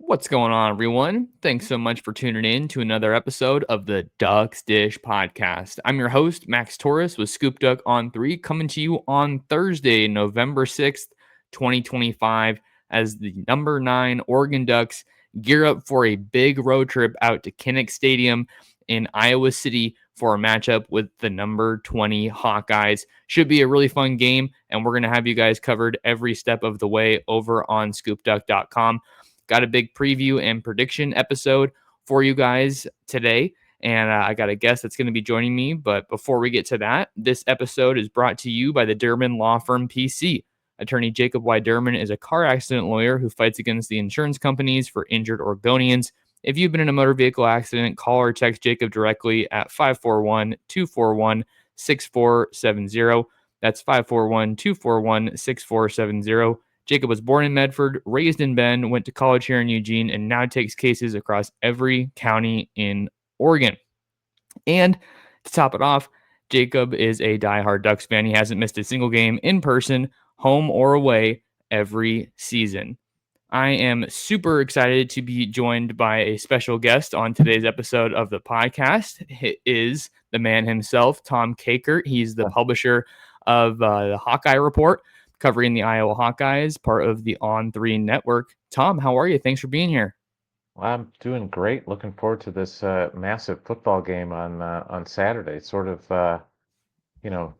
What's going on, everyone? Thanks so much for tuning in to another episode of the Ducks Dish Podcast. I'm your host, Max Torres, with Scoop Duck on 3, coming to you on Thursday, November 6th, 2025, as the number 9 Oregon Ducks gear up for a big road trip out to Kinnick Stadium in Iowa City for a matchup with the number 20 Hawkeyes. Should be a really fun game, and we're going to have you guys covered every step of the way over on scoopduck.com. Got a big preview and prediction episode for you guys today. And I got a guest that's going to be joining me. But before we get to that, this episode is brought to you by the Derman Law Firm PC. Attorney Jacob Y. Derman is a car accident lawyer who fights against the insurance companies for injured Oregonians. If you've been in a motor vehicle accident, call or text Jacob directly at 541 241 6470. That's 541 241 6470. Jacob was born in Medford, raised in Bend, went to college here in Eugene, and now takes cases across every county in Oregon. And to top it off, Jacob is a diehard Ducks fan. He hasn't missed a single game in person, home or away, every season. I am super excited to be joined by a special guest on today's episode of the podcast. It is the man himself, Tom Kakert. He's the publisher of the Hawkeye Report, covering the Iowa Hawkeyes, part of the On3 network. Tom, how are you? Thanks for being here. Well, I'm doing great. Looking forward to this massive football game on Saturday. Sort of, you know,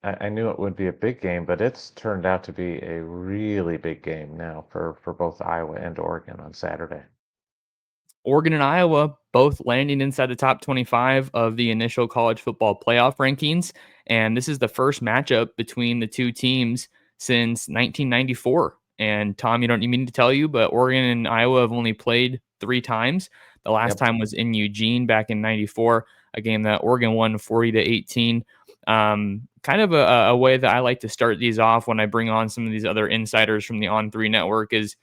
I knew it would be a big game, but it's turned out to be a really big game now for both Iowa and Oregon on Saturday. Oregon and Iowa both landing inside the top 25 of the initial college football playoff rankings. And this is the first matchup between the two teams since 1994. And Tom, you don't need me to tell you, but Oregon and Iowa have only played 3 times. The last Yep. time was in Eugene back in 94, a game that Oregon won 40-18. Kind of a way that I like to start these off when I bring on some of these other insiders from the On3 network is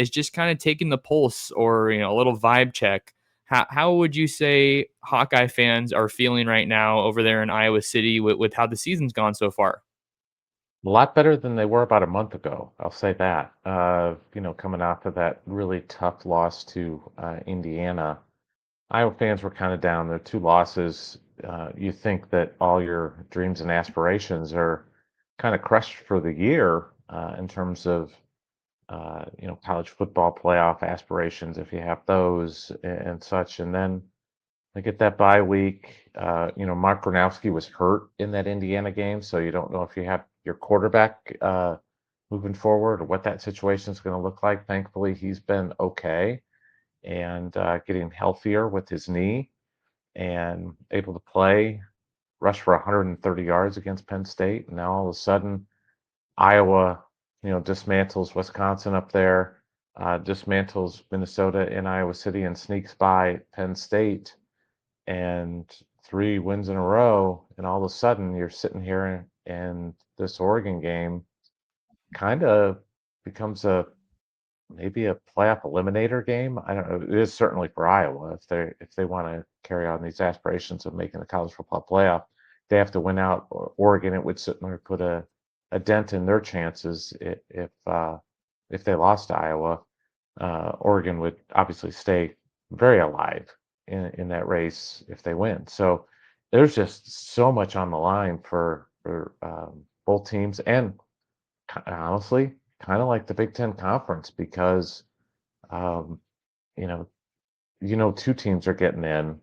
just kind of taking the pulse, or a little vibe check. How would you say Hawkeye fans are feeling right now over there in Iowa City with how the season's gone so far? A lot better than they were about a month ago. I'll say that. Coming off of that really tough loss to Indiana, Iowa fans were kind of down. Their 2 losses. You think that all your dreams and aspirations are kind of crushed for the year in terms of college football playoff aspirations, if you have those and such. And then they get that bye week. Mark Gronowski was hurt in that Indiana game, so you don't know if you have your quarterback moving forward or what that situation is going to look like. Thankfully, he's been okay and getting healthier with his knee and able to play, rush for 130 yards against Penn State. And now all of a sudden, Iowa, dismantles Wisconsin up there, dismantles Minnesota in Iowa City, and sneaks by Penn State, and 3 wins in a row. And all of a sudden, you're sitting here, and this Oregon game kind of becomes maybe a playoff eliminator game. I don't know. It is certainly for Iowa if they want to carry on these aspirations of making the college football playoff. They have to win out Oregon. It would certainly put a dent in their chances if they lost to Iowa. Oregon would obviously stay very alive in that race if they win. So there's just so much on the line for both teams, and honestly, kind of like the Big Ten Conference, because um, you know 2 teams are getting in,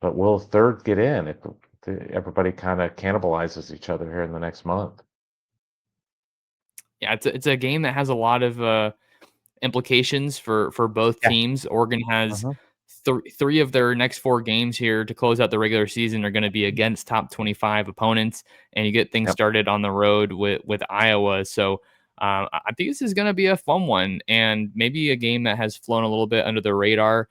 but will a third get in if everybody kind of cannibalizes each other here in the next month? Yeah, it's a game that has a lot of implications for both Yeah. teams. Oregon has Mhm. three of their next 4 games here to close out the regular season are going to be against top 25 opponents, and you get things Yep. started on the road with Iowa. So I think this is going to be a fun one, and maybe a game that has flown a little bit under the radar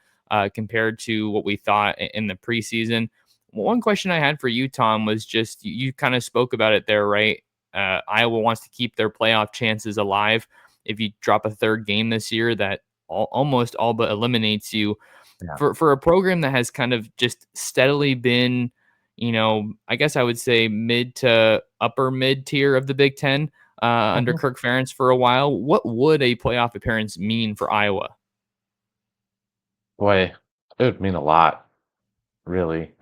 compared to what we thought in the preseason. One question I had for you, Tom, was just you kind of spoke about it there, right? Iowa wants to keep their playoff chances alive. If you drop a third game this year, that almost all but eliminates you. Yeah. For a program that has kind of just steadily been, I guess I would say mid to upper mid tier of the Big Ten under Mhm. Kirk Ferentz for a while, what would a playoff appearance mean for Iowa? Boy, it would mean a lot, really.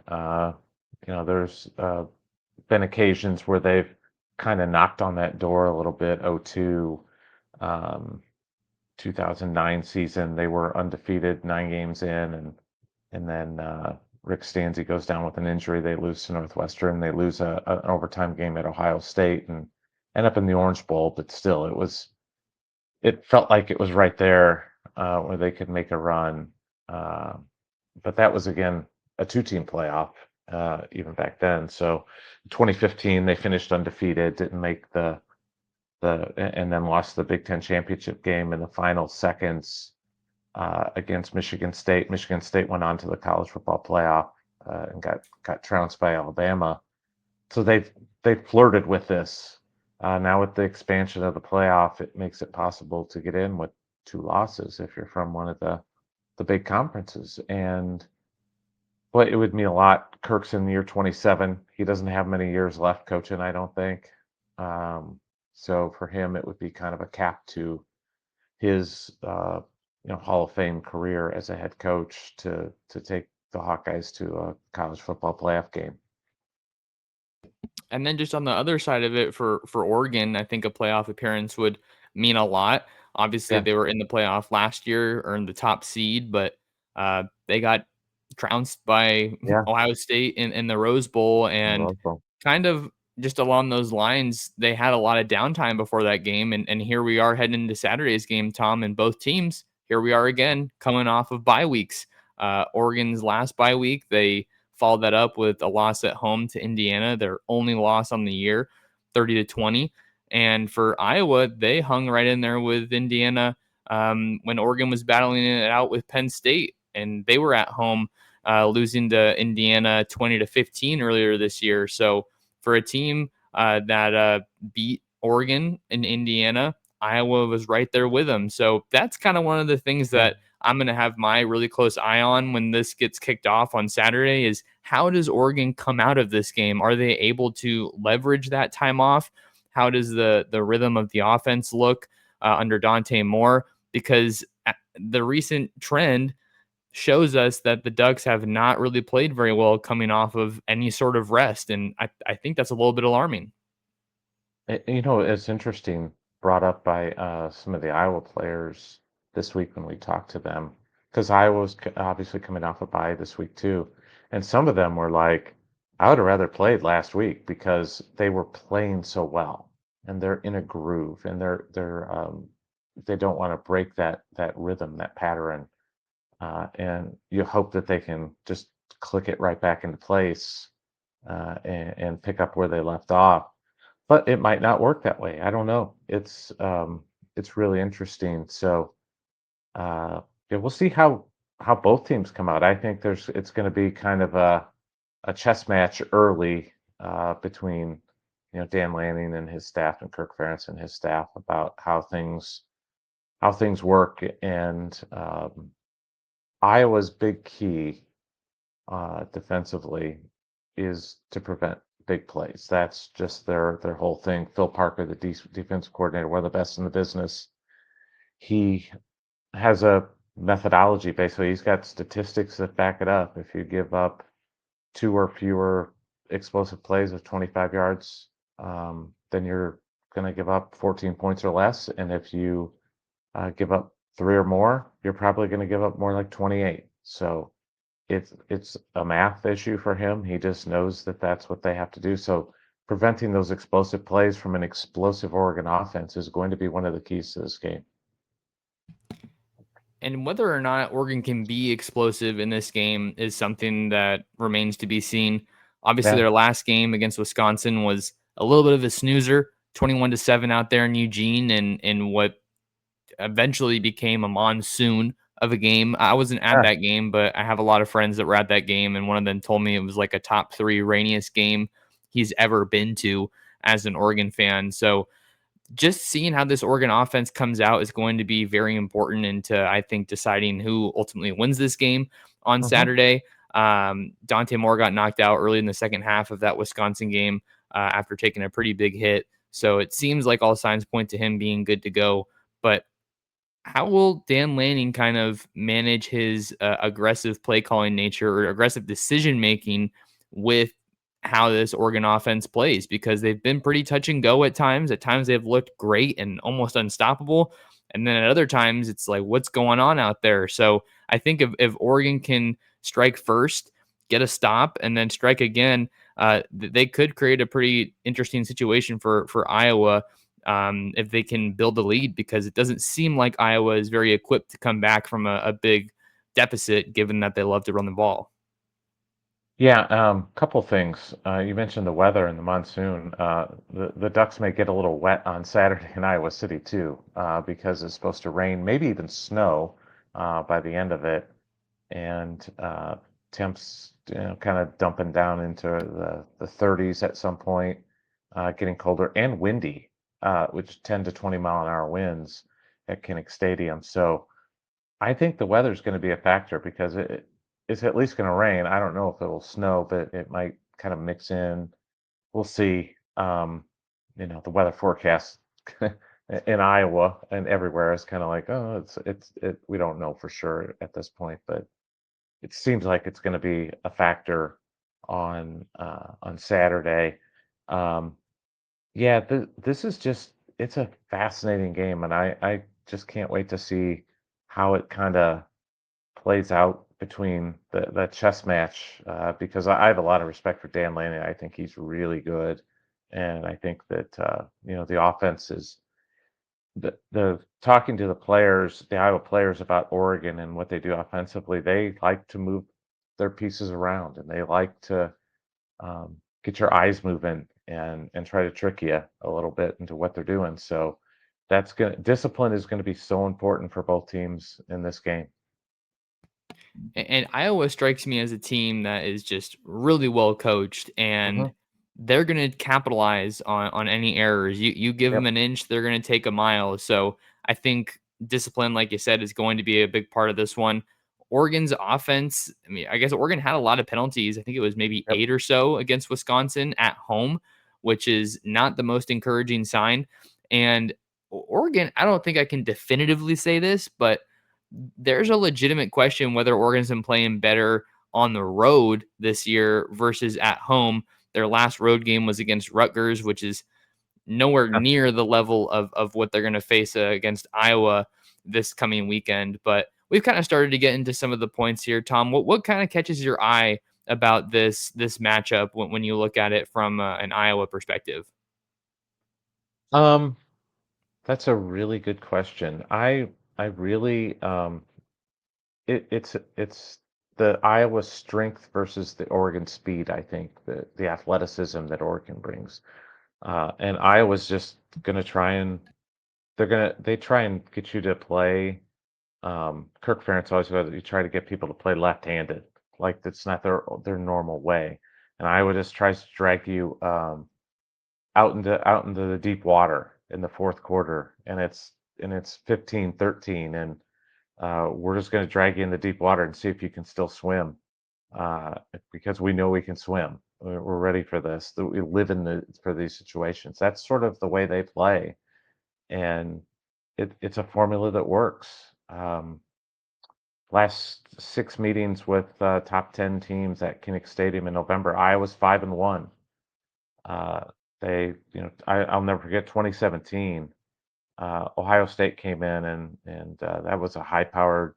There's been occasions where they've kind of knocked on that door a little bit. '02, um, 2009 season, they were undefeated, 9 games in, and then Rick Stanzi goes down with an injury. They lose to Northwestern. They lose an overtime game at Ohio State and end up in the Orange Bowl. But still, it felt like it was right there where they could make a run. Uh, but that was again a two-team playoff even back then. So 2015 they finished undefeated, didn't make and then lost the Big Ten championship game in the final seconds against Michigan State. Michigan State went on to the college football playoff and got trounced by Alabama. So they've flirted with this. Now with the expansion of the playoff, it makes it possible to get in with 2 losses if you're from one of the big conferences. And boy, it would mean a lot. Kirk's in year 27. He doesn't have many years left coaching, I don't think. So for him, it would be kind of a cap to his Hall of Fame career as a head coach to take the Hawkeyes to a college football playoff game. And then just on the other side of it for Oregon, I think a playoff appearance would mean a lot. Obviously, Yeah, they were in the playoff last year, earned the top seed, but they got trounced by yeah, Ohio State in the Rose Bowl, in the and Rose Bowl. kind of just along those lines, they had a lot of downtime before that game, and here we are heading into Saturday's game, Tom, and both teams. Here we are again, coming off of bye weeks. Oregon's last bye week, they followed that up with a loss at home to Indiana, their only loss on the year, 30-20. And for Iowa, they hung right in there with Indiana when Oregon was battling it out with Penn State, and they were at home losing to Indiana 20-15 earlier this year. So for a team that beat Oregon and Indiana, Iowa was right there with them. So that's kind of one of the things Yeah. that I'm going to have my really close eye on when this gets kicked off on Saturday is how does Oregon come out of this game? Are they able to leverage that time off? How does the rhythm of the offense look under Dante Moore? Because the recent trend shows us that the Ducks have not really played very well coming off of any sort of rest. And I think that's a little bit alarming. It's interesting, brought up by some of the Iowa players this week when we talked to them, because Iowa's obviously coming off a bye this week too, and some of them were like, "I would have rather played last week because they were playing so well, and they're in a groove, and they don't want to break that rhythm, that pattern, and you hope that they can just click it right back into place and pick up where they left off." But it might not work that way. I don't know. It's really interesting. So yeah, we'll see how both teams come out. I think it's going to be kind of a chess match early between Dan Lanning and his staff and Kirk Ferentz and his staff about how things work. And Iowa's big key defensively is to prevent big plays. That's just their whole thing. Phil Parker, the defense coordinator, one of the best in the business, he has a methodology. Basically, he's got statistics that back it up. If you give up 2 or fewer explosive plays of 25 yards, then you're going to give up 14 points or less. And if you give up 3 or more, you're probably going to give up more like 28. So it's a math issue for him. He just knows that that's what they have to do. So preventing those explosive plays from an explosive Oregon offense is going to be one of the keys to this game. And whether or not Oregon can be explosive in this game is something that remains to be seen. Obviously, Yeah. their last game against Wisconsin was a little bit of a snoozer, 21-7 out there in Eugene, and in what eventually became a monsoon of a game. I wasn't at Yeah. that game, but I have a lot of friends that were at that game, and one of them told me it was like a top 3 rainiest game he's ever been to as an Oregon fan. So just seeing how this Oregon offense comes out is going to be very important into, I think, deciding who ultimately wins this game on Mhm. Saturday. Dante Moore got knocked out early in the second half of that Wisconsin game after taking a pretty big hit. So it seems like all signs point to him being good to go. But how will Dan Lanning kind of manage his aggressive play calling nature or aggressive decision making with how this Oregon offense plays? Because they've been pretty touch and go at times. At times they've looked great and almost unstoppable. And then at other times it's like, what's going on out there? So I think if Oregon can strike first, get a stop, and then strike again, they could create a pretty interesting situation for Iowa if they can build a lead, because it doesn't seem like Iowa is very equipped to come back from a big deficit, given that they love to run the ball. Yeah, couple things. You mentioned the weather and the monsoon. The Ducks may get a little wet on Saturday in Iowa City too, because it's supposed to rain, maybe even snow by the end of it, and temps, kind of dumping down into the 30s at some point, getting colder and windy, which 10 to 20 mile an hour winds at Kinnick Stadium. So I think the weather's gonna be a factor because it's at least gonna rain. I don't know if it'll snow, but it might kind of mix in. We'll see. The weather forecast in Iowa and everywhere is kind of like, oh, we don't know for sure at this point, but it seems like it's gonna be a factor on Saturday. Um, yeah, this is just it's a fascinating game, and I just can't wait to see how it kind of plays out between the chess match, because I have a lot of respect for Dan Lanning. I think he's really good, and I think that the offense is the talking to the players, the Iowa players about Oregon and what they do offensively. They like to move their pieces around, and they like to get your eyes moving and try to trick you a little bit into what they're doing. So discipline is gonna be so important for both teams in this game. And Iowa strikes me as a team that is just really well coached, and Mhm. they're going to capitalize on any errors. You give them Yep. an inch, they're going to take a mile. So I think discipline, like you said, is going to be a big part of this one. Oregon's offense, I mean, I guess Oregon had a lot of penalties. I think it was maybe Yep. 8 or so against Wisconsin at home, which is not the most encouraging sign. And Oregon, I don't think I can definitively say this, but there's a legitimate question whether Oregon's been playing better on the road this year versus at home. Their last road game was against Rutgers, which is nowhere Yeah. near the level of what they're going to face against Iowa this coming weekend. But we've kind of started to get into some of the points here. Tom, what kind of catches your eye about this matchup when you look at it from an Iowa perspective? Um, that's a really good question. I really it's the Iowa strength versus the Oregon speed, I think, the athleticism that Oregon brings. And Iowa's just gonna try and they try and get you to play. Kirk Ferentz always said you try to get people to play left-handed, like that's not their normal way. And Iowa just tries to drag you out into the deep water in the fourth quarter, and it's 15-13, and we're just going to drag you in the deep water and see if you can still swim, uh, because we know we can swim. We're ready for this. We live for these situations. That's sort of the way they play, and it's a formula that works. Last six meetings with top 10 teams at Kinnick Stadium in November, Iowa's 5-1. Uh, I'll never forget 2017. Ohio State came in, and that was a high-powered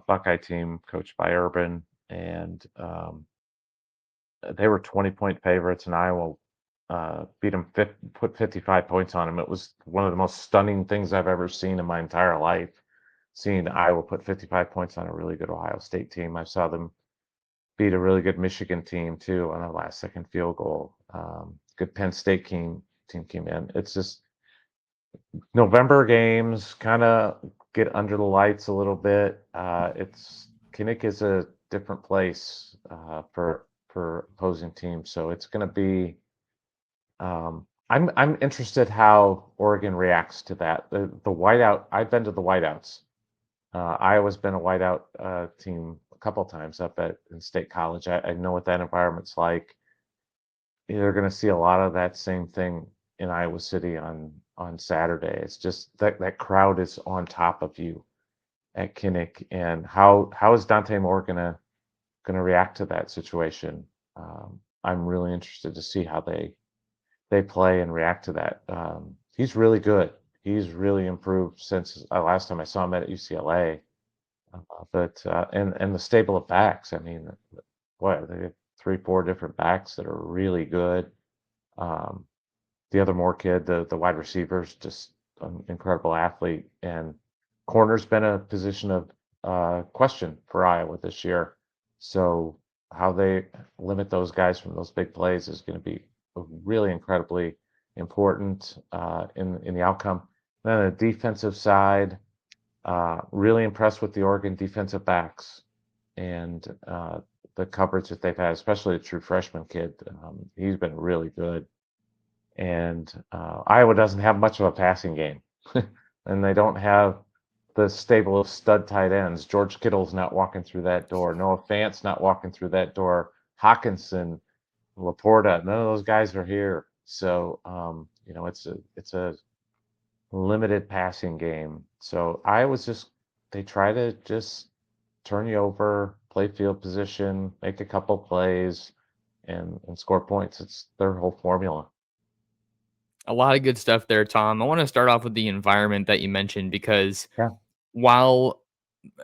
Buckeye team coached by Urban, and they were 20-point favorites, and Iowa beat them, put 55 points on them. It was one of the most stunning things I've ever seen in my entire life. Seeing Iowa put 55 points on a really good Ohio State team. I saw them beat a really good Michigan team too on a last second field goal. Good Penn State team came in. It's just November games kind of get under the lights a little bit. It's Kinnick is a different place for opposing teams, so it's going to be. I'm interested how Oregon reacts to that. The whiteout. I've been to the whiteouts. Iowa's been a whiteout team a couple times up at in State College. I know what that environment's like. They're going to see a lot of that same thing in Iowa City on Saturday. It's just that crowd is on top of you at Kinnick, and how is Dante Moore gonna react to that situation? I'm really interested to see how they play and react to that. He's really good. He's really improved since last time I saw him at UCLA. And the stable of backs. I mean, what they have 3, 4 different backs that are really good. Um, the other Moore kid, the wide receivers, just an incredible athlete. And corner's been a position of question for Iowa this year. So how they limit those guys from those big plays is going to be really incredibly important in the outcome. Then the defensive side, really impressed with the Oregon defensive backs and the coverage that they've had, especially the true freshman kid. He's been really good. And Iowa doesn't have much of a passing game, and they don't have the stable of stud tight ends. George Kittle's not walking through that door. Noah Fant's not walking through that door. Hawkinson, Laporta, none of those guys are here. So it's a limited passing game. So Iowa's just they try to just turn you over, play field position, make a couple plays, and score points. It's their whole formula. A lot of good stuff there, Tom. I want to start off with the environment that you mentioned because Yeah. while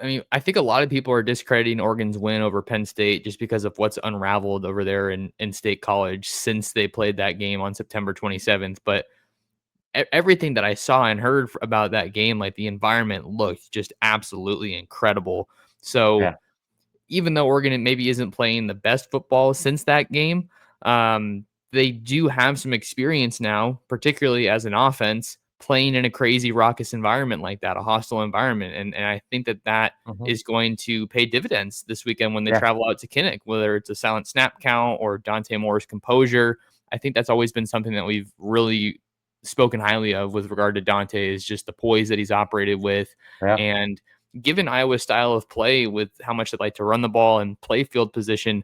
I mean, I think a lot of people are discrediting Oregon's win over Penn State just because of what's unraveled over there in State College since they played that game on September 27th. But everything that I saw and heard about that game, like the environment looked just absolutely incredible. So Yeah. even though Oregon maybe isn't playing the best football since that game, they do have some experience now, particularly as an offense, playing in a crazy raucous environment like that, a hostile environment. And I think that Hmm. is going to pay dividends this weekend when they Yeah. travel out to Kinnick, whether it's a silent snap count or Dante Moore's composure. I think that's always been something that we've really spoken highly of with regard to Dante is just the poise that he's operated with. Yeah. And given Iowa's style of play with how much they like to run the ball and play field position,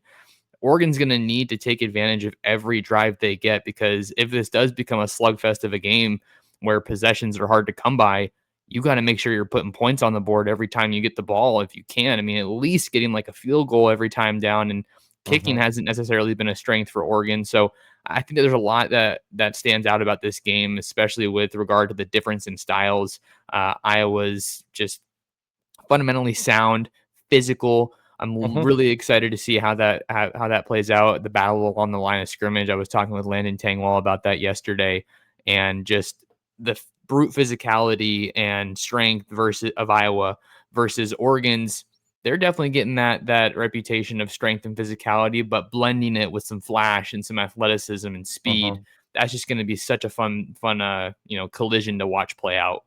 Oregon's going to need to take advantage of every drive they get because if this does become a slugfest of a game where possessions are hard to come by, you got to make sure you're putting points on the board every time you get the ball if you can. I mean, at least getting like a field goal every time down, and kicking Hmm. hasn't necessarily been a strength for Oregon. So I think that there's a lot that stands out about this game, especially with regard to the difference in styles. Iowa's just fundamentally sound, physical. I'm Hmm. really excited to see how that plays out. The battle along the line of scrimmage. I was talking with Landon Tangwall about that yesterday, and just the brute physicality and strength versus of Iowa versus Oregon's. They're definitely getting that reputation of strength and physicality, but blending it with some flash and some athleticism and speed. Hmm. That's just going to be such a fun collision to watch play out.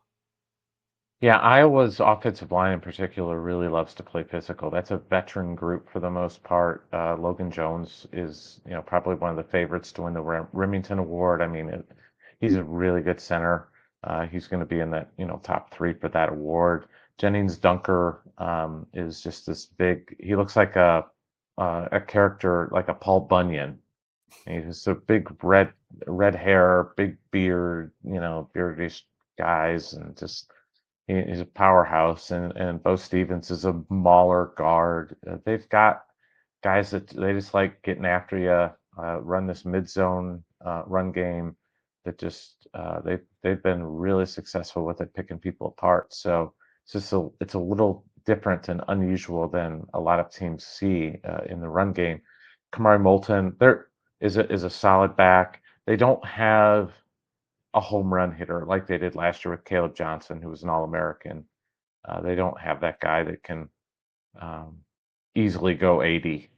Yeah, Iowa's offensive line in particular really loves to play physical. That's a veteran group for the most part. Logan Jones is, probably one of the favorites to win the Remington Award. I mean, he's a really good center. He's going to be in that, top 3 for that award. Jennings Dunker is just this big. He looks like a character like a Paul Bunyan. He's a big red hair, big beard, beardish guys, and just he's a powerhouse, and Bo Stevens is a mauler guard. They've got guys that they just like getting after you, run this mid zone run game that just they've been really successful with it, picking people apart. So it's a little different and unusual than a lot of teams see in the run game. Kamari Moulton there is a solid back. They don't have a home run hitter like they did last year with Caleb Johnson, who was an All-American. They don't have that guy that can um, easily go 80,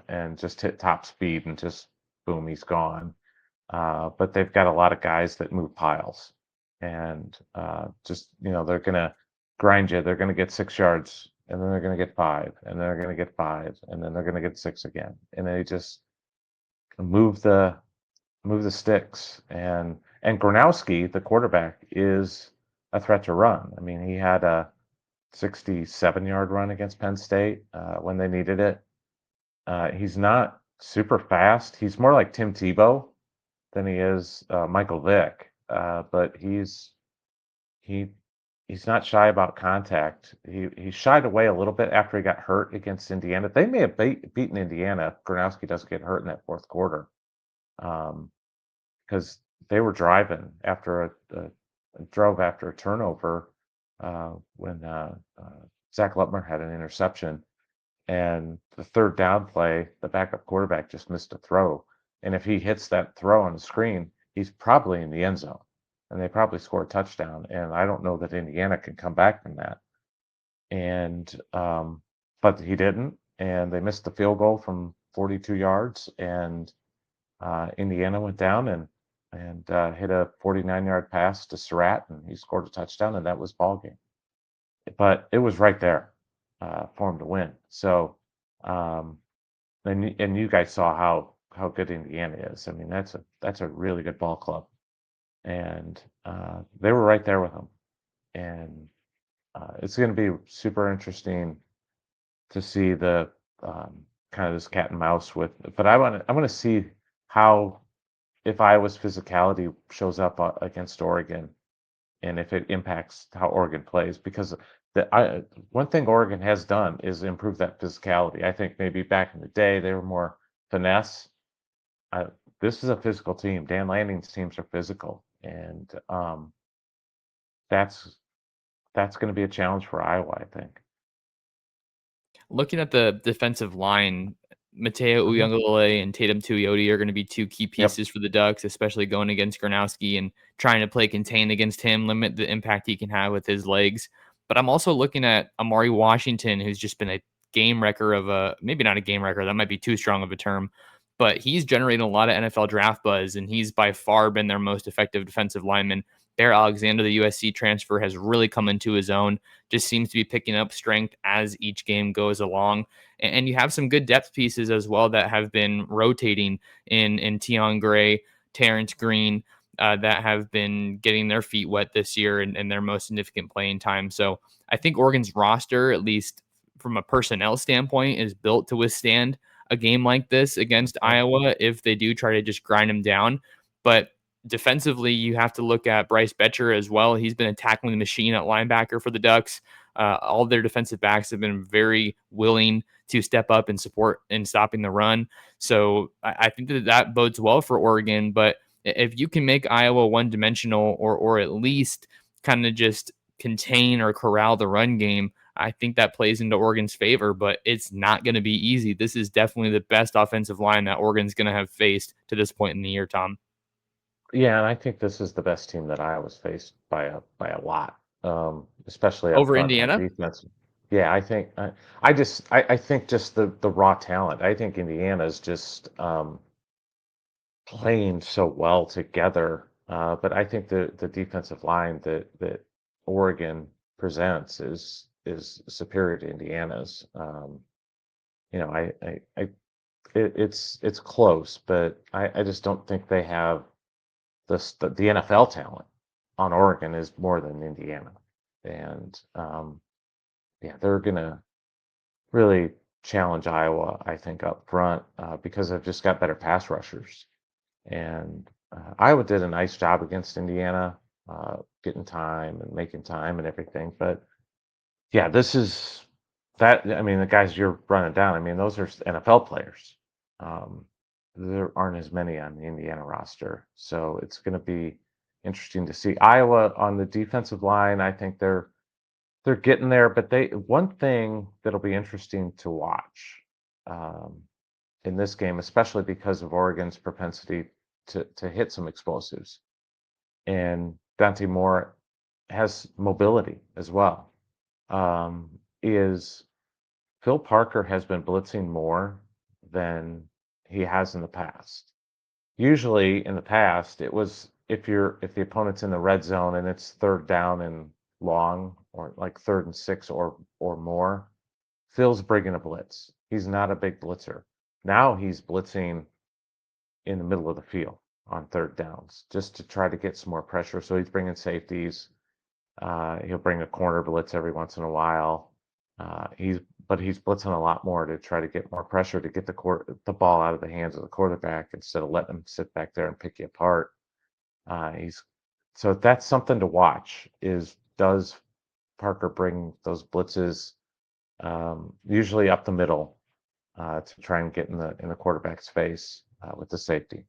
and just hit top speed and just boom, he's gone. But they've got a lot of guys that move piles, and just they're gonna grind you. They're gonna get 6 yards, and then they're gonna get 5, and then they're gonna get 5, and then they're gonna get 6 again, and they just move the move the sticks. And Gronowski, the quarterback, is a threat to run. I mean, he had a 67-yard run against Penn State when they needed it. He's not super fast. He's more like Tim Tebow than he is Michael Vick. but he he's not shy about contact. He shied away a little bit after he got hurt against Indiana. They may have beaten Indiana if Gronowski doesn't get hurt in that fourth quarter, because they were driving after drove after a turnover when Zach Lutmer had an interception, and the third down play, the backup quarterback just missed a throw, and if he hits that throw on the screen, he's probably in the end zone, and they probably score a touchdown. And I don't know that Indiana can come back from that. And but he didn't, and they missed the field goal from 42 yards, and Indiana went down and hit a 49-yard pass to Surratt, and he scored a touchdown, and that was ball game. But it was right there for him to win. So, um, and you guys saw how good Indiana is. I mean, that's a really good ball club, and they were right there with them. And it's going to be super interesting to see the kind of this cat and mouse with. But I want to see how, if Iowa's physicality shows up against Oregon, and if it impacts how Oregon plays, because one thing Oregon has done is improve that physicality. I think maybe back in the day they were more finesse. I, this is a physical team. Dan Lanning's teams are physical, and that's going to be a challenge for Iowa, I think. Looking at the defensive line, Mateo Mhm. Uyunglele and Tatum Tuioti are going to be two key Yep. pieces for the Ducks, especially going against Gronowski and trying to play contain against him, limit the impact he can have with his legs. But I'm also looking at Amari Washington, who's just been a game wrecker of a, maybe not a game wrecker, that might be too strong of a term, but he's generating a lot of NFL draft buzz, and he's by far been their most effective defensive lineman. Bear Alexander, the USC transfer, has really come into his own, just seems to be picking up strength as each game goes along. And you have some good depth pieces as well that have been rotating in Tion Gray, Terrence Green, that have been getting their feet wet this year and their most significant playing time. So I think Oregon's roster, at least from a personnel standpoint, is built to withstand a game like this against Mhm. Iowa if they do try to just grind them down. But defensively, you have to look at Bryce Betcher as well. He's been a tackling machine at linebacker for the Ducks. All their defensive backs have been very willing to step up and support in stopping the run. So I think that bodes well for Oregon. But if you can make Iowa one dimensional or at least kind of just contain or corral the run game, I think that plays into Oregon's favor, but it's not going to be easy. This is definitely the best offensive line that Oregon's going to have faced to this point in the year, Tom. Yeah, and I think this is the best team that Iowa's faced by a lot, especially up Over front on Indiana? defense. Yeah, I think just the raw talent. I think Indiana's just playing so well together. But I think the defensive line that Oregon presents is superior to Indiana's. It's close, but I just don't think they have the NFL talent on Oregon is more than Indiana. And yeah, they're gonna really challenge Iowa, I think, up front because they've just got better pass rushers. And Iowa did a nice job against Indiana, getting time and making time and everything. But yeah, this is that. I mean, the guys you're running down, I mean, those are NFL players. Um, there aren't as many on the Indiana roster. So it's going to be interesting to see. Iowa on the defensive line, I think they're getting there, but one thing that'll be interesting to watch um, in this game, especially because of Oregon's propensity to hit some explosives, and Dante Moore has mobility as well. Is Phil Parker has been blitzing more than he has in the past. Usually in the past, it was if the opponent's in the red zone and it's third down and long, or like third and six or more, Phil's bringing a blitz. He's not a big blitzer. Now he's blitzing in the middle of the field on third downs just to try to get some more pressure. So he's bringing safeties. He'll bring a corner blitz every once in a while. He's but he's blitzing a lot more to try to get more pressure to get the ball out of the hands of the quarterback instead of letting him sit back there and pick you apart. He's So that's something to watch. Is does Parker bring those blitzes usually up the middle to try and get in the quarterback's face with the safety?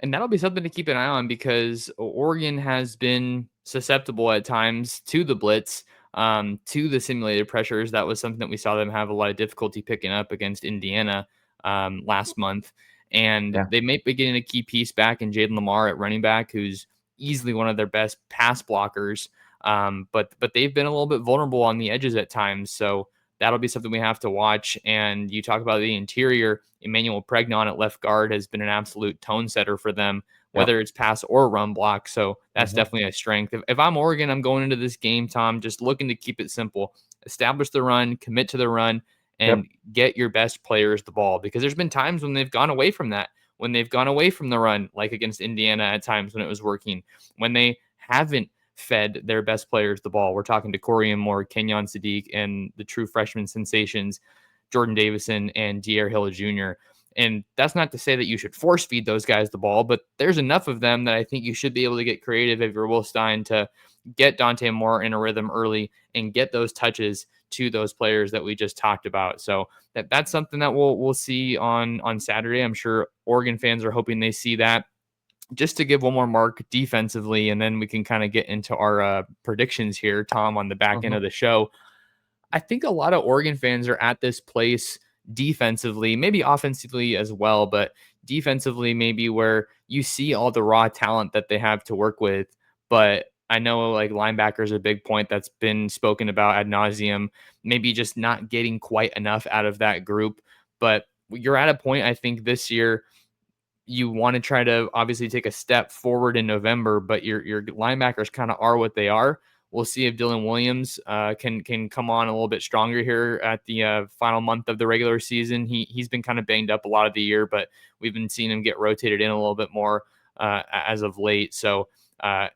And that'll be something to keep an eye on because Oregon has been susceptible at times to the blitz, to the simulated pressures. That was something that we saw them have a lot of difficulty picking up against Indiana last month. And Yeah. they may be getting a key piece back in Jaden Lamar at running back, who's easily one of their best pass blockers. But they've been a little bit vulnerable on the edges at times. So that'll be something we have to watch. And you talk about the interior. Emmanuel Pregnon at left guard has been an absolute tone setter for them, Yep. whether it's pass or run block. So that's Hmm. definitely a strength. If I'm Oregon, I'm going into this game, Tom, just looking to keep it simple. Establish the run, commit to the run, and Yep. get your best players the ball. Because there's been times when they've gone away from that, when they've gone away from the run, like against Indiana at times when it was working, when they haven't fed their best players the ball. We're talking to Corian Moore, Kenyon Sadiq, and the true freshman sensations, Jordan Davison and Dier Hill Jr. And that's not to say that you should force feed those guys the ball, but there's enough of them that I think you should be able to get creative if you're Will Stein to get Dante Moore in a rhythm early and get those touches to those players that we just talked about. So that's something that we'll see on Saturday. I'm sure Oregon fans are hoping they see that. Just to give one more mark defensively, and then we can kind of get into our predictions here, Tom, on the back end Hmm. of the show. I think a lot of Oregon fans are at this place defensively, maybe offensively as well, but defensively, maybe where you see all the raw talent that they have to work with. But I know like linebacker is a big point that's been spoken about ad nauseum, maybe just not getting quite enough out of that group. But you're at a point, I think, this year you want to try to obviously take a step forward in November, but your linebackers kind of are what they are. We'll see if Dylan Williams can come on a little bit stronger here at the final month of the regular season. He's been kind of banged up a lot of the year, but we've been seeing him get rotated in a little bit more as of late. So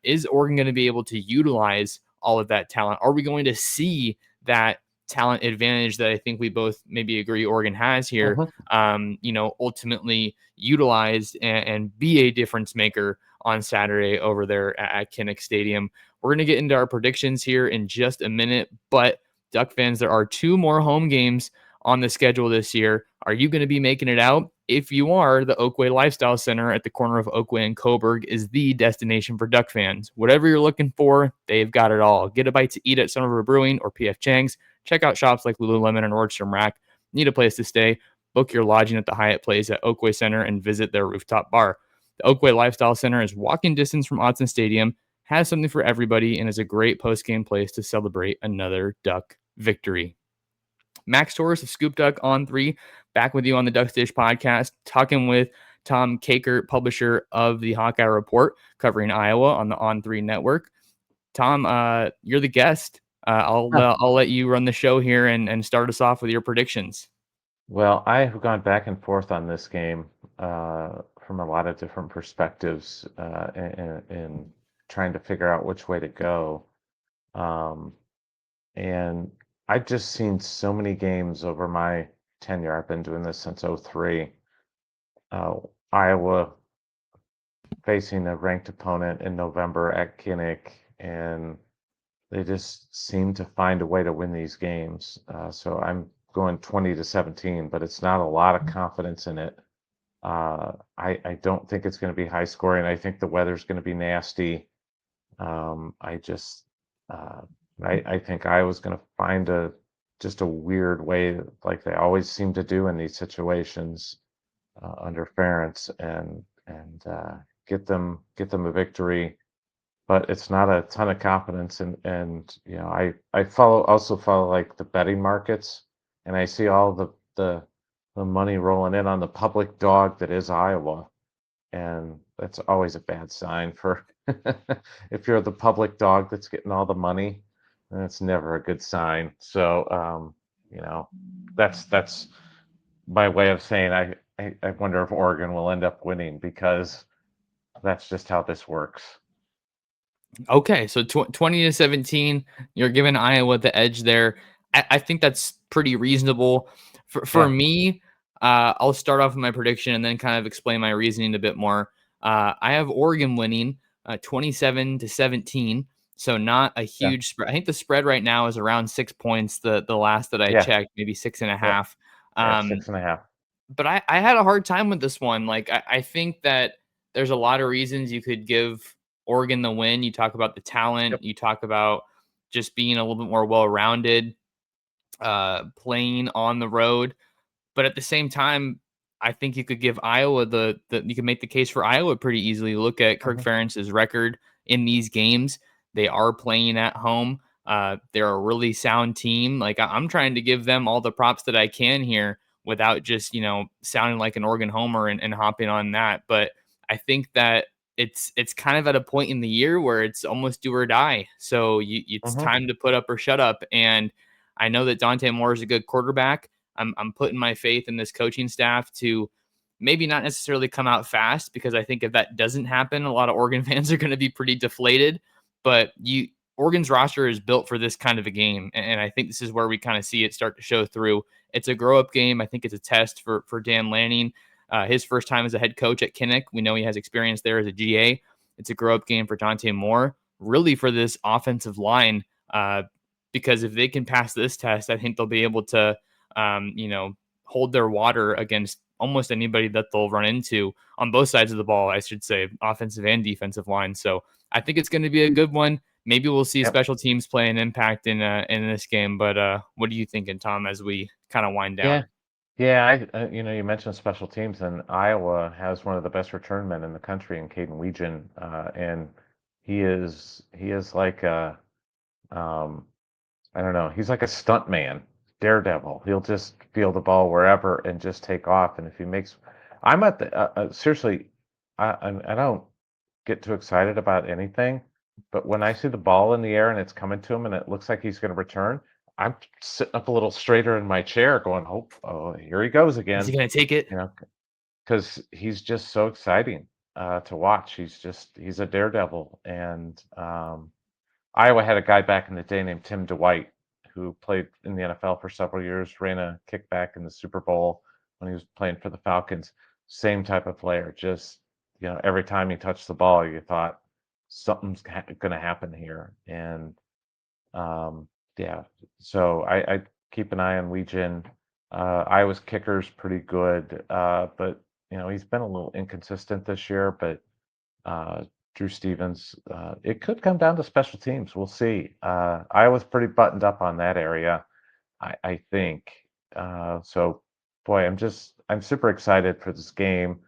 is Oregon going to be able to utilize all of that talent? Are we going to see that talent advantage that I think we both maybe agree Oregon has here? Hmm. Ultimately utilized and be a difference maker on Saturday over there at Kinnick Stadium. We're going to get into our predictions here in just a minute, but Duck fans, there are two more home games on the schedule this year. Are you going to be making it out? If you are, the Oakway Lifestyle Center at the corner of Oakway and Coburg is the destination for Duck fans. Whatever you're looking for, they've got it all. Get a bite to eat at Summer Brewing or PF Chang's. Check out shops like Lululemon and Nordstrom Rack. Need a place to stay? Book your lodging at the Hyatt Place at Oakway Center and visit their rooftop bar. The Oakway Lifestyle Center is walking distance from Autzen Stadium, has something for everybody, and is a great post-game place to celebrate another Duck victory. Max Torres of Scoop Duck on 3, back with you on the Ducks Dish podcast, talking with Tom Kakert, publisher of the Hawkeye Report, covering Iowa on the On 3 network. Tom, you're the guest. I'll let you run the show here and start us off with your predictions. Well, I have gone back and forth on this game from a lot of different perspectives in trying to figure out which way to go. Um, and I've just seen so many games over my tenure. I've been doing this since '03. Uh, Iowa facing a ranked opponent in November at Kinnick, and they just seem to find a way to win these games. So I'm going 20-17, but it's not a lot of confidence in it. I don't think it's going to be high scoring. I think the weather's going to be nasty. I just uh, I think I was going to find a just a weird way, like they always seem to do in these situations under Ferentz, and get them a victory. But it's not a ton of confidence, and I also follow like the betting markets, and I see all the money rolling in on the public dog that is Iowa, and that's always a bad sign for if you're the public dog that's getting all the money, then it's never a good sign. So you know, that's my way of saying I wonder if Oregon will end up winning because that's just how this works. Okay, so 20-17, you're giving Iowa the edge there. I think that's pretty reasonable. For Yeah. me, I'll start off with my prediction and then kind of explain my reasoning a bit more. I have Oregon winning, 27-17. So not a Yeah. huge spread. I think the spread right now is around 6 points. The last that I Yeah. checked, maybe six and a Yeah. half. Yeah. Um, 6.5. but I had a hard time with this one. Like I think that there's a lot of reasons you could give Oregon the win. You talk about the talent. Yep. You talk about just being a little bit more well-rounded, playing on the road. But at the same time, I think you could give Iowa the you can make the case for Iowa pretty easily. Look at Kirk Hmm. Ferentz's record in these games. They are playing at home. They're a really sound team. Like I'm trying to give them all the props that I can here without just sounding like an Oregon homer and hopping on that. But I think that it's kind of at a point in the year where it's almost do or die. So it's Hmm. time to put up or shut up. And I know that Dante Moore is a good quarterback. I'm putting my faith in this coaching staff to maybe not necessarily come out fast, because I think if that doesn't happen, a lot of Oregon fans are going to be pretty deflated. But Oregon's roster is built for this kind of a game, and I think this is where we kind of see it start to show through. It's a grow up game. I think it's a test for Dan Lanning. His first time as a head coach at Kinnick. We know he has experience there as a GA. It's a grow up game for Dante Moore, really for this offensive line, because if they can pass this test, I think they'll be able to um, you know, hold their water against almost anybody that they'll run into on both sides of the ball, I should say, offensive and defensive line. So I think it's going to be a good one. Maybe we'll see Yep. special teams play an impact in this game. But what are you thinking, Tom, as we kind of wind Yeah. down? Yeah. You mentioned special teams, and Iowa has one of the best return men in the country in Caden Weegan, and he is like a um, I don't know. He's like a stunt man, daredevil. He'll just feel the ball wherever and just take off. And if he makes, I'm at the seriously, I don't get too excited about anything, but when I see the ball in the air and it's coming to him and it looks like he's going to return, I'm sitting up a little straighter in my chair, going, oh, here he goes Is he again." going to take it? You know, because he's just so exciting to watch. He's a daredevil, and Iowa had a guy back in the day named Tim Dwight who played in the NFL for several years, ran a kickback in the Super Bowl when he was playing for the Falcons. Same type of player. Just, every time he touched the ball, you thought something's going to happen here. And yeah, so I keep an eye on Weegan. Iowa's kicker's pretty good, but he's been a little inconsistent this year. But Drew Stevens. It could come down to special teams. We'll see. Iowa's pretty buttoned up on that area, I think. So, boy, I'm super excited for this game.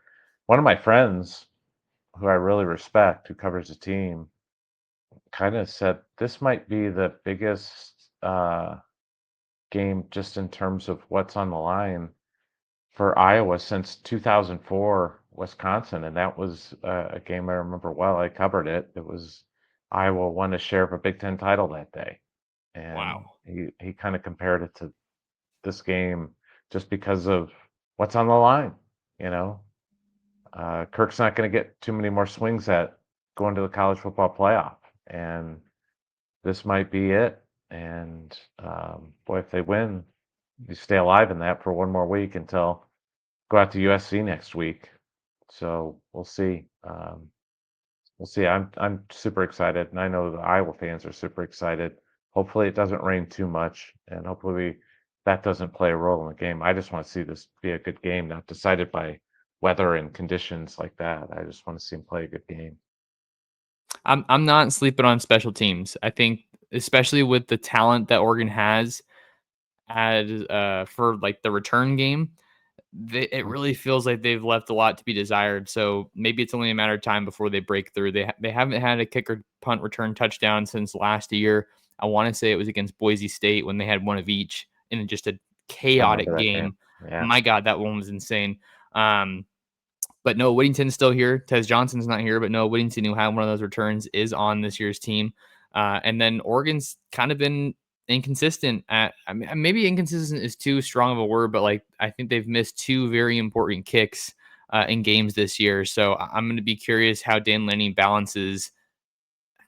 One of my friends, who I really respect, who covers the team, kind of said this might be the biggest game just in terms of what's on the line for Iowa since 2004 Wisconsin, and that was a game I remember well. I covered it. It was Iowa won a share of a Big Ten title that day, and Wow. he kind of compared it to this game just because of what's on the line. You know, Kirk's not going to get too many more swings at going to the college football playoff, and this might be it. And boy, if they win, you stay alive in that for one more week until go out to USC next week. So we'll see. We'll see. I'm super excited, and I know the Iowa fans are super excited. Hopefully, it doesn't rain too much, and hopefully that doesn't play a role in the game. I just want to see this be a good game, not decided by weather and conditions like that. I just want to see him play a good game. I'm not sleeping on special teams. I think, especially with the talent that Oregon has as for like the return game, it Mhm. really feels like they've left a lot to be desired. So maybe it's only a matter of time before they break through. They haven't had a kicker punt return touchdown since last year. I want to say it was against Boise State when they had one of each in just a I remember chaotic that game. game. Yeah. My God, that one was insane. But no, Whittington's still here. Tez Johnson's not here, but no, Whittington, who had one of those returns, is on this year's team. And then Oregon's kind of been inconsistent at, I mean, maybe inconsistent is too strong of a word, but like I think they've missed two very important kicks in games this year. So I'm going to be curious how Dan Lanning balances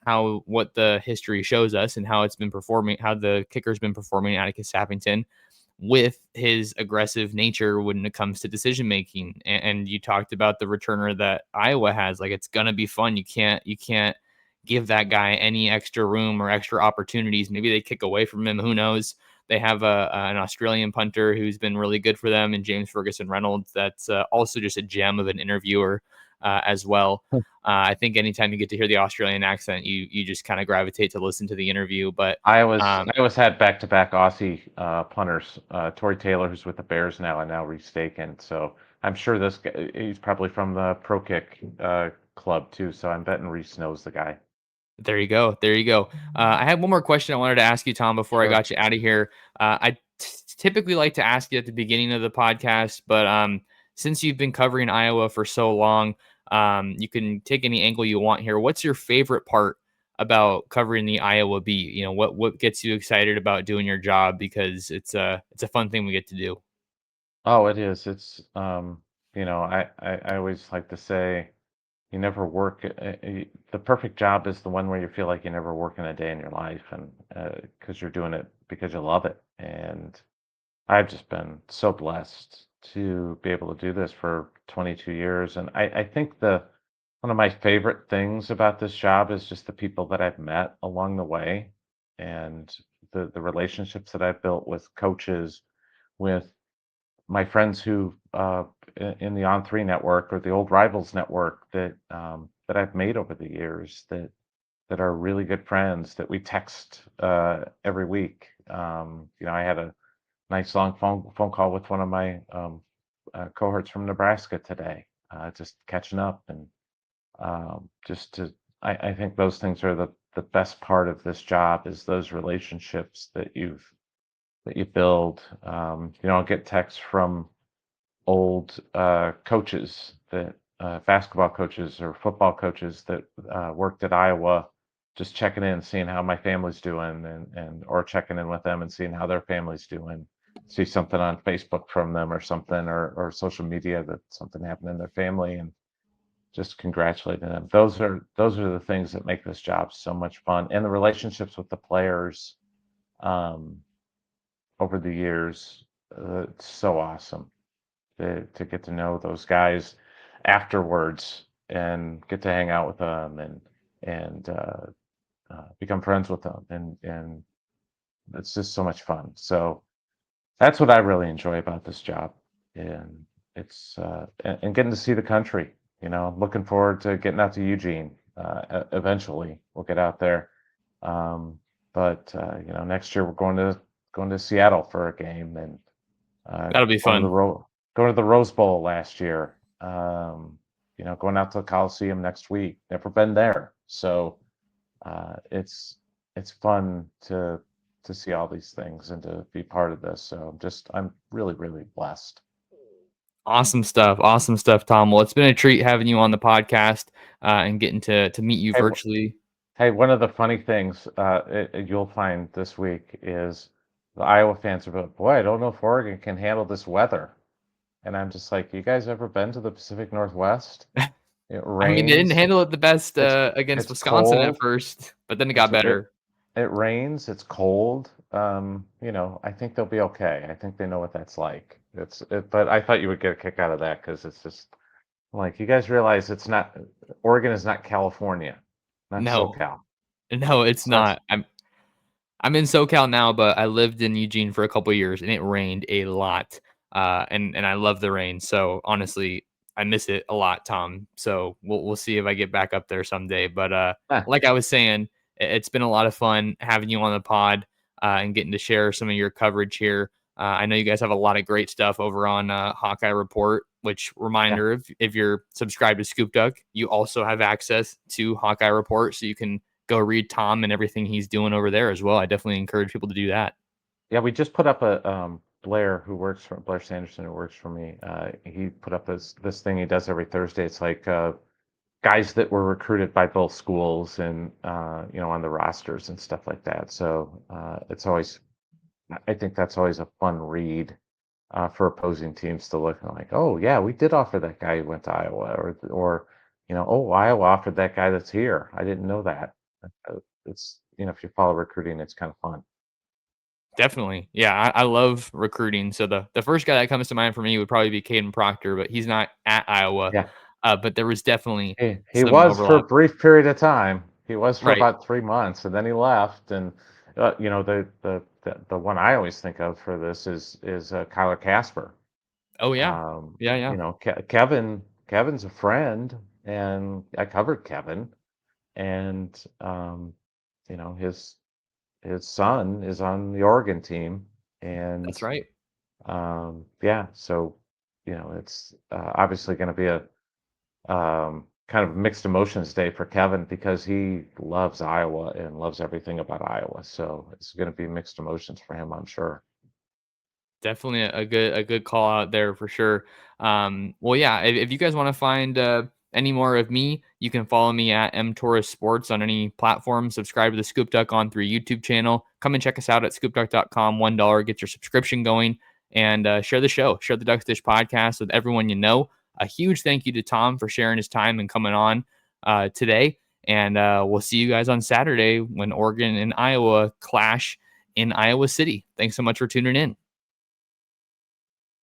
how what the history shows us and how it's been performing, how the kicker's been performing at Atticus Sappington with his aggressive nature when it comes to decision making. And you talked about the returner that Iowa has. Like, it's gonna be fun. You can't give that guy any extra room or extra opportunities. Maybe they kick away from him. Who knows? They have an Australian punter who's been really good for them, and James Ferguson Reynolds. That's also just a gem of an interviewer as well. I think anytime you get to hear the Australian accent, you just kind of gravitate to listen to the interview. But I always had back-to-back Aussie punters. Tory Taylor, who's with the Bears now, and now restaken. So I'm sure this guy, he's probably from the Pro Kick club too. So I'm betting Reese knows the guy. there you go. There you go. I had one more question I wanted to ask you, Tom, before I Sure. got you out of here. Typically like to ask you at the beginning of the podcast, but since you've been covering Iowa for so long, you can take any angle you want here. What's your favorite part about covering the Iowa beat? You know, what gets you excited about doing your job, because it's a fun thing we get to do. Oh, it is. It's I always like to say you never work. The perfect job is the one where you feel like you never work in a day in your life, and because you're doing it because you love it. And I've just been so blessed to be able to do this for 22 years. And I think the one of my favorite things about this job is just the people that I've met along the way, and the relationships that I've built with coaches, with my friends who in the On Three network or the old Rivals network that I've made over the years that are really good friends that we text every week. I had a nice long phone call with one of my cohorts from Nebraska today, just catching up and just to. I think those things are the best part of this job is those relationships that you build. I'll get texts from old coaches that basketball coaches or football coaches that worked at Iowa, just checking in, seeing how my family's doing, and or checking in with them and seeing how their family's doing. See something on Facebook from them or something, or social media that something happened in their family, and just congratulating them. Those are the things that make this job so much fun, and the relationships with the players. Um, Over the years. It's so awesome to get to know those guys afterwards and get to hang out with them and become friends with them, and it's just so much fun. So that's what I really enjoy about this job, and it's and getting to see the country. Looking forward to getting out to Eugene. Eventually, we'll get out there. Um, but next year we're going to Seattle for a game, and That'll be going to the fun. going to the Rose Bowl last year. Going out to the Coliseum next week. Never been there, so it's fun to see all these things and to be part of this. So I'm really really blessed. Awesome stuff. Awesome stuff, Tom. Well, it's been a treat having you on the podcast and getting to meet you Hey, virtually. hey, one of the funny things you'll find this week is the Iowa fans are like, boy, I don't know if Oregon can handle this weather. And I'm just like, you guys ever been to the Pacific Northwest? It I mean, they didn't rains. handle it the best It's against it's Wisconsin at cold. first, but then it It's got it better. it rains. It's cold. I think they'll be okay. I think they know what that's like. But I thought you would get a kick out of that because it's just like you guys realize it's not Oregon is not California, not No, SoCal. no, it's So that's not. I'm in SoCal now, but I lived in Eugene for a couple years, and it rained a lot. And I love the rain. So honestly, I miss it a lot, Tom. So we'll see if I get back up there someday. But ah, like I was saying, it's been a lot of fun having you on the pod and getting to share some of your coverage here. I know you guys have a lot of great stuff over on Hawkeye Report. Which yeah. reminder, if you're subscribed to Scoop Duck, you also have access to Hawkeye Report, so you can go read Tom and everything he's doing over there as well. I definitely encourage people to do that. Yeah, we just put up a Blair Sanderson who works for me. He put up this thing he does every Thursday. It's like guys that were recruited by both schools and on the rosters and stuff like that. So it's always I think that's always a fun read for opposing teams to look and like, oh yeah, we did offer that guy who went to Iowa, or oh, Iowa offered that guy that's here. I didn't know that. It's if you follow recruiting, it's kind of fun. Definitely. Yeah, I love recruiting. So the first guy that comes to mind for me would probably be Caden Proctor, but he's not at Iowa. Yeah. But there was definitely He some was for a overlap. brief period of time. He was for Right. about 3 months, and then he left, and, you know, the one I always think of for this is Kyler Casper. Oh yeah. Yeah, You yeah. know, Kevin's a friend, and I covered Kevin, and, you know, his son is on the Oregon team, and, That's right. yeah, so, you know, it's, obviously gonna be a kind of mixed emotions day for Kevin because he loves Iowa and loves everything about Iowa. So it's going to be mixed emotions for him, I'm sure. Definitely a good call out there for sure. Well, yeah, if you guys want to find any more of me, you can follow me at Torres Sports on any platform. Subscribe to the Scoop Duck on 3 YouTube channel. Come and check us out at scoopduck.com. $1 get your subscription going, and share the show. Share the Duck Dish podcast with everyone you know. A huge thank you to Tom for sharing his time and coming on today. And we'll see you guys on Saturday when Oregon and Iowa clash in Iowa City. Thanks so much for tuning in.